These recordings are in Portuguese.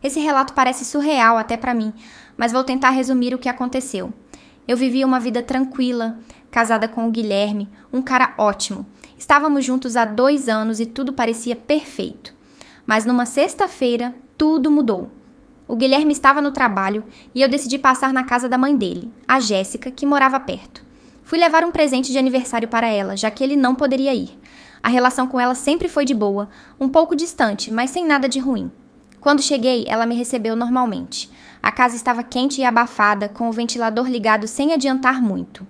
Esse relato parece surreal até para mim, mas vou tentar resumir o que aconteceu. Eu vivia uma vida tranquila, casada com o Guilherme, um cara ótimo. Estávamos juntos há 2 anos e tudo parecia perfeito. Mas numa sexta-feira, tudo mudou. O Guilherme estava no trabalho e eu decidi passar na casa da mãe dele, a Jéssica, que morava perto. Fui levar um presente de aniversário para ela, já que ele não poderia ir. A relação com ela sempre foi de boa, um pouco distante, mas sem nada de ruim. Quando cheguei, ela me recebeu normalmente. A casa estava quente e abafada, com o ventilador ligado sem adiantar muito.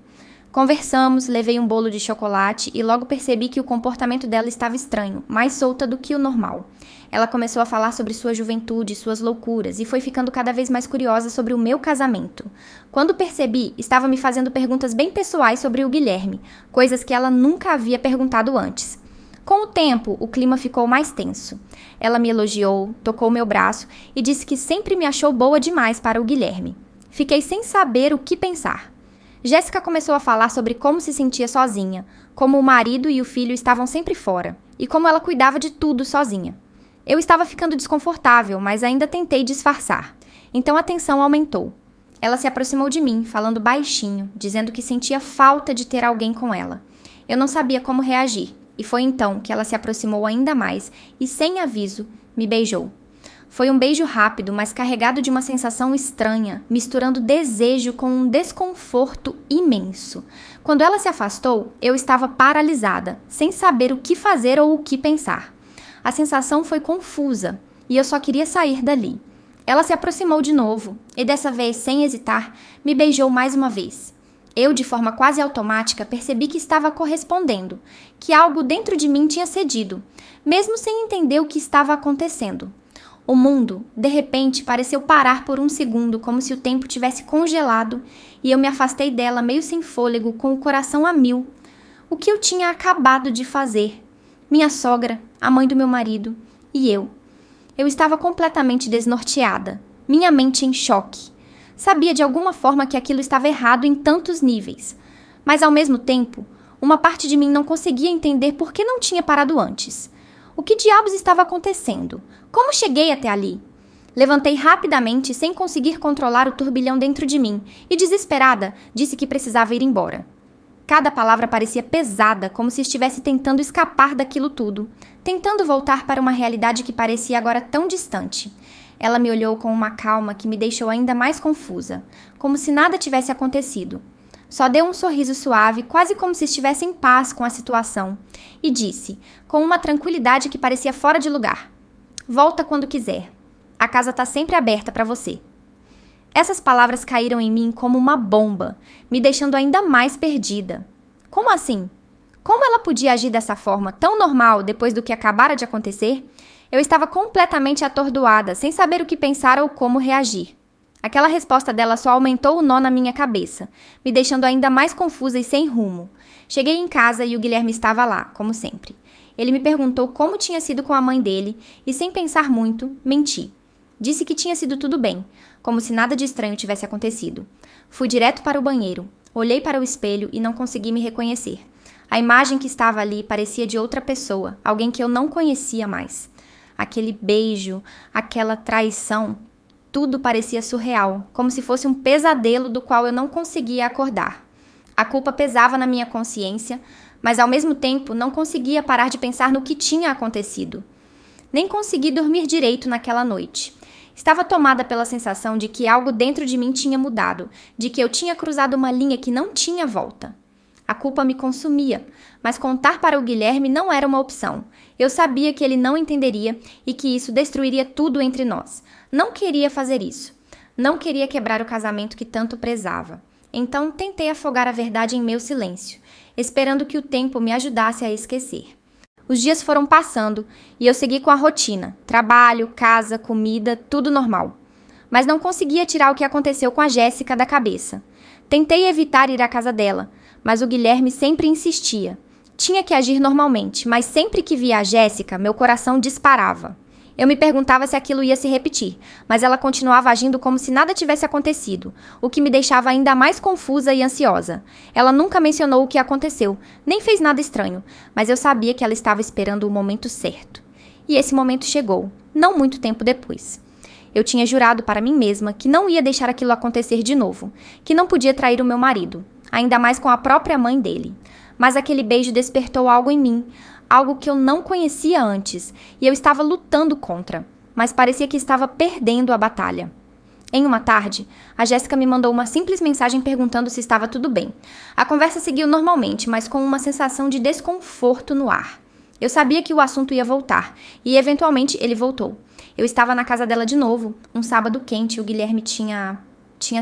Conversamos, levei um bolo de chocolate e logo percebi que o comportamento dela estava estranho, mais solta do que o normal. Ela começou a falar sobre sua juventude, suas loucuras, e foi ficando cada vez mais curiosa sobre o meu casamento. Quando percebi, estava me fazendo perguntas bem pessoais sobre o Guilherme, coisas que ela nunca havia perguntado antes. Com o tempo, o clima ficou mais tenso. Ela me elogiou, tocou meu braço e disse que sempre me achou boa demais para o Guilherme. Fiquei sem saber o que pensar. Jéssica começou a falar sobre como se sentia sozinha, como o marido e o filho estavam sempre fora, e como ela cuidava de tudo sozinha. Eu estava ficando desconfortável, mas ainda tentei disfarçar. Então a tensão aumentou. Ela se aproximou de mim, falando baixinho, dizendo que sentia falta de ter alguém com ela. Eu não sabia como reagir. E foi então que ela se aproximou ainda mais e, sem aviso, me beijou. Foi um beijo rápido, mas carregado de uma sensação estranha, misturando desejo com um desconforto imenso. Quando ela se afastou, eu estava paralisada, sem saber o que fazer ou o que pensar. A sensação foi confusa e eu só queria sair dali. Ela se aproximou de novo e, dessa vez, sem hesitar, me beijou mais uma vez. Eu, de forma quase automática, percebi que estava correspondendo, que algo dentro de mim tinha cedido, mesmo sem entender o que estava acontecendo. O mundo, de repente, pareceu parar por um segundo, como se o tempo tivesse congelado, e eu me afastei dela meio sem fôlego, com o coração a mil. O que eu tinha acabado de fazer? Minha sogra, a mãe do meu marido, e eu. Eu estava completamente desnorteada, minha mente em choque. Sabia de alguma forma que aquilo estava errado em tantos níveis. Mas, ao mesmo tempo, uma parte de mim não conseguia entender por que não tinha parado antes. O que diabos estava acontecendo? Como cheguei até ali? Levantei rapidamente, sem conseguir controlar o turbilhão dentro de mim, e, desesperada, disse que precisava ir embora. Cada palavra parecia pesada, como se estivesse tentando escapar daquilo tudo, tentando voltar para uma realidade que parecia agora tão distante. Ela me olhou com uma calma que me deixou ainda mais confusa, como se nada tivesse acontecido. Só deu um sorriso suave, quase como se estivesse em paz com a situação, e disse, com uma tranquilidade que parecia fora de lugar: "Volta quando quiser. A casa está sempre aberta para você." Essas palavras caíram em mim como uma bomba, me deixando ainda mais perdida. Como assim? Como ela podia agir dessa forma tão normal depois do que acabara de acontecer? Eu estava completamente atordoada, sem saber o que pensar ou como reagir. Aquela resposta dela só aumentou o nó na minha cabeça, me deixando ainda mais confusa e sem rumo. Cheguei em casa e o Guilherme estava lá, como sempre. Ele me perguntou como tinha sido com a mãe dele e, sem pensar muito, menti. Disse que tinha sido tudo bem, como se nada de estranho tivesse acontecido. Fui direto para o banheiro, olhei para o espelho e não consegui me reconhecer. A imagem que estava ali parecia de outra pessoa, alguém que eu não conhecia mais. Aquele beijo, aquela traição, tudo parecia surreal, como se fosse um pesadelo do qual eu não conseguia acordar. A culpa pesava na minha consciência, mas ao mesmo tempo não conseguia parar de pensar no que tinha acontecido. Nem consegui dormir direito naquela noite. Estava tomada pela sensação de que algo dentro de mim tinha mudado, de que eu tinha cruzado uma linha que não tinha volta. A culpa me consumia, mas contar para o Guilherme não era uma opção. Eu sabia que ele não entenderia e que isso destruiria tudo entre nós. Não queria fazer isso. Não queria quebrar o casamento que tanto prezava. Então tentei afogar a verdade em meu silêncio, esperando que o tempo me ajudasse a esquecer. Os dias foram passando e eu segui com a rotina. Trabalho, casa, comida, tudo normal. Mas não conseguia tirar o que aconteceu com a Jéssica da cabeça. Tentei evitar ir à casa dela, mas o Guilherme sempre insistia. Tinha que agir normalmente, mas sempre que via a Jéssica, meu coração disparava. Eu me perguntava se aquilo ia se repetir, mas ela continuava agindo como se nada tivesse acontecido, o que me deixava ainda mais confusa e ansiosa. Ela nunca mencionou o que aconteceu, nem fez nada estranho, mas eu sabia que ela estava esperando o momento certo. E esse momento chegou, não muito tempo depois. Eu tinha jurado para mim mesma que não ia deixar aquilo acontecer de novo, que não podia trair o meu marido, ainda mais com a própria mãe dele. Mas aquele beijo despertou algo em mim, algo que eu não conhecia antes, e eu estava lutando contra, mas parecia que estava perdendo a batalha. Em uma tarde, a Jéssica me mandou uma simples mensagem perguntando se estava tudo bem. A conversa seguiu normalmente, mas com uma sensação de desconforto no ar. Eu sabia que o assunto ia voltar, e eventualmente ele voltou. Eu estava na casa dela de novo, um sábado quente, o Guilherme tinha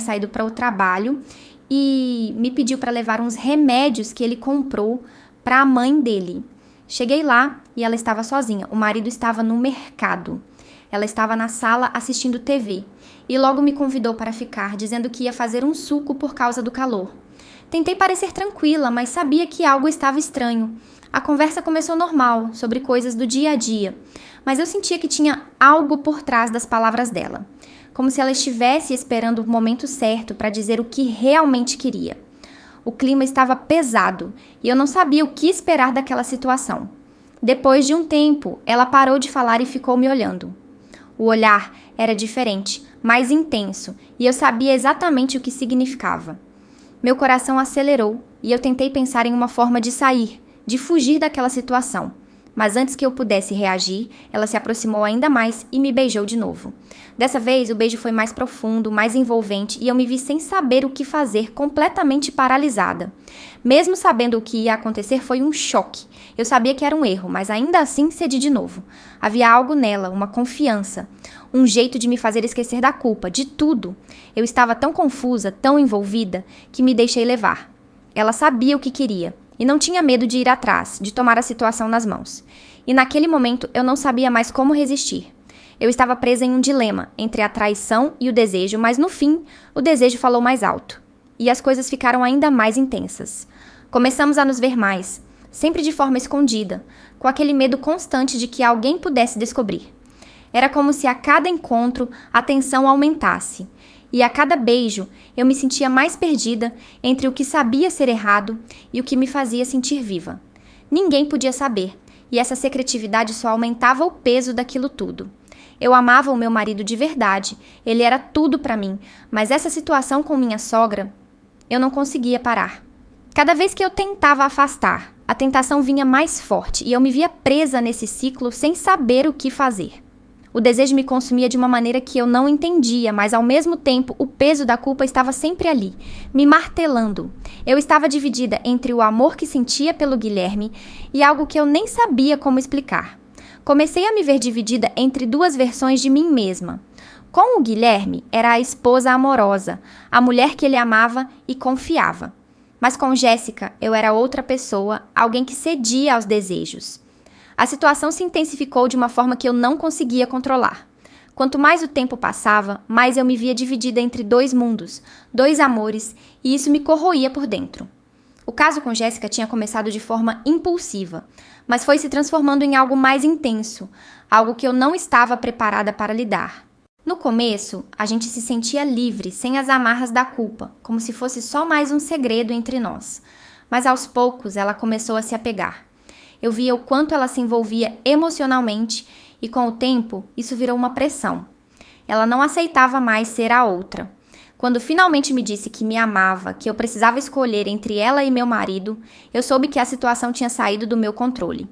saído para o trabalho e me pediu para levar uns remédios que ele comprou para a mãe dele. Cheguei lá e ela estava sozinha, o marido estava no mercado. Ela estava na sala assistindo TV e logo me convidou para ficar, dizendo que ia fazer um suco por causa do calor. Tentei parecer tranquila, mas sabia que algo estava estranho. A conversa começou normal, sobre coisas do dia a dia, mas eu sentia que tinha algo por trás das palavras dela, como se ela estivesse esperando o momento certo para dizer o que realmente queria. O clima estava pesado e eu não sabia o que esperar daquela situação. Depois de um tempo, ela parou de falar e ficou me olhando. O olhar era diferente, mais intenso, e eu sabia exatamente o que significava. Meu coração acelerou e eu tentei pensar em uma forma de sair, de fugir daquela situação. Mas antes que eu pudesse reagir, ela se aproximou ainda mais e me beijou de novo. Dessa vez, o beijo foi mais profundo, mais envolvente e eu me vi sem saber o que fazer, completamente paralisada. Mesmo sabendo o que ia acontecer, foi um choque. Eu sabia que era um erro, mas ainda assim cedi de novo. Havia algo nela, uma confiança, um jeito de me fazer esquecer da culpa, de tudo. Eu estava tão confusa, tão envolvida, que me deixei levar. Ela sabia o que queria. E não tinha medo de ir atrás, de tomar a situação nas mãos. E naquele momento eu não sabia mais como resistir. Eu estava presa em um dilema entre a traição e o desejo, mas no fim, o desejo falou mais alto. E as coisas ficaram ainda mais intensas. Começamos a nos ver mais, sempre de forma escondida, com aquele medo constante de que alguém pudesse descobrir. Era como se a cada encontro a tensão aumentasse. E a cada beijo, eu me sentia mais perdida entre o que sabia ser errado e o que me fazia sentir viva. Ninguém podia saber, e essa secretividade só aumentava o peso daquilo tudo. Eu amava o meu marido de verdade, ele era tudo para mim, mas essa situação com minha sogra, eu não conseguia parar. Cada vez que eu tentava afastar, a tentação vinha mais forte e eu me via presa nesse ciclo sem saber o que fazer. O desejo me consumia de uma maneira que eu não entendia, mas ao mesmo tempo o peso da culpa estava sempre ali, me martelando. Eu estava dividida entre o amor que sentia pelo Guilherme e algo que eu nem sabia como explicar. Comecei a me ver dividida entre duas versões de mim mesma. Com o Guilherme, era a esposa amorosa, a mulher que ele amava e confiava. Mas com Jéssica, eu era outra pessoa, alguém que cedia aos desejos. A situação se intensificou de uma forma que eu não conseguia controlar. Quanto mais o tempo passava, mais eu me via dividida entre dois mundos, dois amores, e isso me corroía por dentro. O caso com Jéssica tinha começado de forma impulsiva, mas foi se transformando em algo mais intenso, algo que eu não estava preparada para lidar. No começo, a gente se sentia livre, sem as amarras da culpa, como se fosse só mais um segredo entre nós. Mas aos poucos ela começou a se apegar. Eu via o quanto ela se envolvia emocionalmente e, com o tempo, isso virou uma pressão. Ela não aceitava mais ser a outra. Quando finalmente me disse que me amava, que eu precisava escolher entre ela e meu marido, eu soube que a situação tinha saído do meu controle.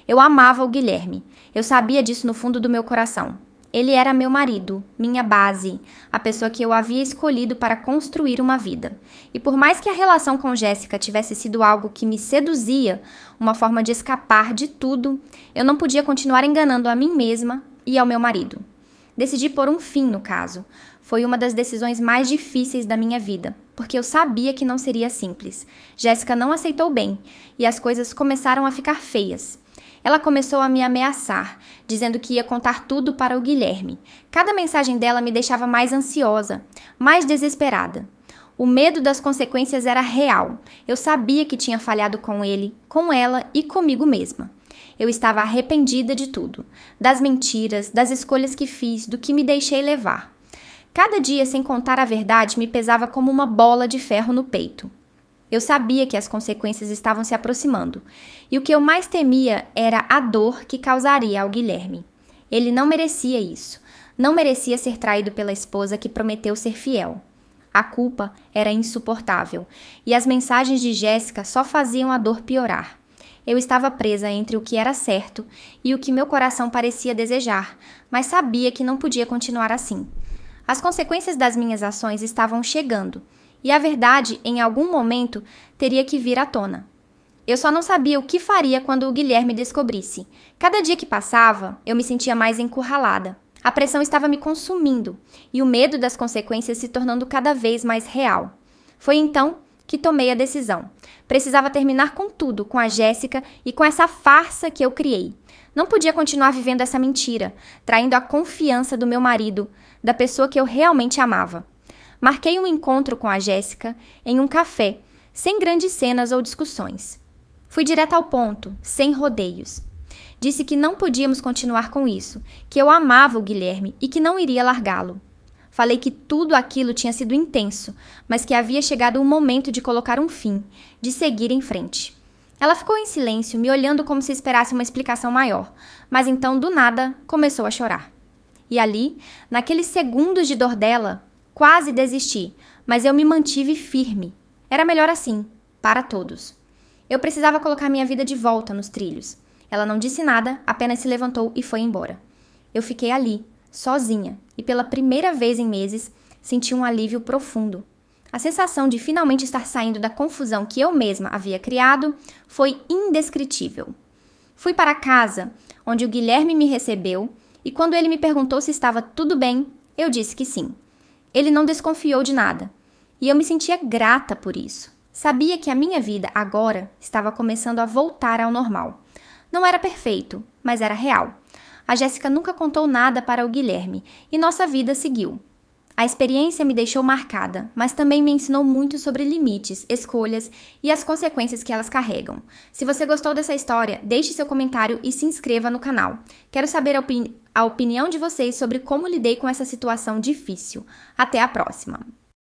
Eu amava o Guilherme. Eu sabia disso no fundo do meu coração. Ele era meu marido, minha base, a pessoa que eu havia escolhido para construir uma vida. E por mais que a relação com Jéssica tivesse sido algo que me seduzia, uma forma de escapar de tudo, eu não podia continuar enganando a mim mesma e ao meu marido. Decidi pôr um fim no caso. Foi uma das decisões mais difíceis da minha vida, porque eu sabia que não seria simples. Jéssica não aceitou bem e as coisas começaram a ficar feias. Ela começou a me ameaçar, dizendo que ia contar tudo para o Guilherme. Cada mensagem dela me deixava mais ansiosa, mais desesperada. O medo das consequências era real. Eu sabia que tinha falhado com ele, com ela e comigo mesma. Eu estava arrependida de tudo, das mentiras, das escolhas que fiz, do que me deixei levar. Cada dia, sem contar a verdade, me pesava como uma bola de ferro no peito. Eu sabia que as consequências estavam se aproximando, e o que eu mais temia era a dor que causaria ao Guilherme. Ele não merecia isso. Não merecia ser traído pela esposa que prometeu ser fiel. A culpa era insuportável, e as mensagens de Jéssica só faziam a dor piorar. Eu estava presa entre o que era certo e o que meu coração parecia desejar, mas sabia que não podia continuar assim. As consequências das minhas ações estavam chegando, e a verdade, em algum momento, teria que vir à tona. Eu só não sabia o que faria quando o Guilherme descobrisse. Cada dia que passava, eu me sentia mais encurralada. A pressão estava me consumindo, e o medo das consequências se tornando cada vez mais real. Foi então que tomei a decisão. Precisava terminar com tudo, com a Jéssica e com essa farsa que eu criei. Não podia continuar vivendo essa mentira, traindo a confiança do meu marido, da pessoa que eu realmente amava. Marquei um encontro com a Jéssica em um café, sem grandes cenas ou discussões. Fui direto ao ponto, sem rodeios. Disse que não podíamos continuar com isso, que eu amava o Guilherme e que não iria largá-lo. Falei que tudo aquilo tinha sido intenso, mas que havia chegado o momento de colocar um fim, de seguir em frente. Ela ficou em silêncio, me olhando como se esperasse uma explicação maior, mas então, do nada, começou a chorar. E ali, naqueles segundos de dor dela, quase desisti, mas eu me mantive firme. Era melhor assim, para todos. Eu precisava colocar minha vida de volta nos trilhos. Ela não disse nada, apenas se levantou e foi embora. Eu fiquei ali, sozinha, e pela primeira vez em meses, senti um alívio profundo. A sensação de finalmente estar saindo da confusão que eu mesma havia criado foi indescritível. Fui para casa, onde o Guilherme me recebeu, e quando ele me perguntou se estava tudo bem, eu disse que sim. Ele não desconfiou de nada, e eu me sentia grata por isso. Sabia que a minha vida, agora, estava começando a voltar ao normal. Não era perfeito, mas era real. A Jéssica nunca contou nada para o Guilherme, e nossa vida seguiu. A experiência me deixou marcada, mas também me ensinou muito sobre limites, escolhas e as consequências que elas carregam. Se você gostou dessa história, deixe seu comentário e se inscreva no canal. Quero saber a opinião de vocês sobre como lidei com essa situação difícil. Até a próxima!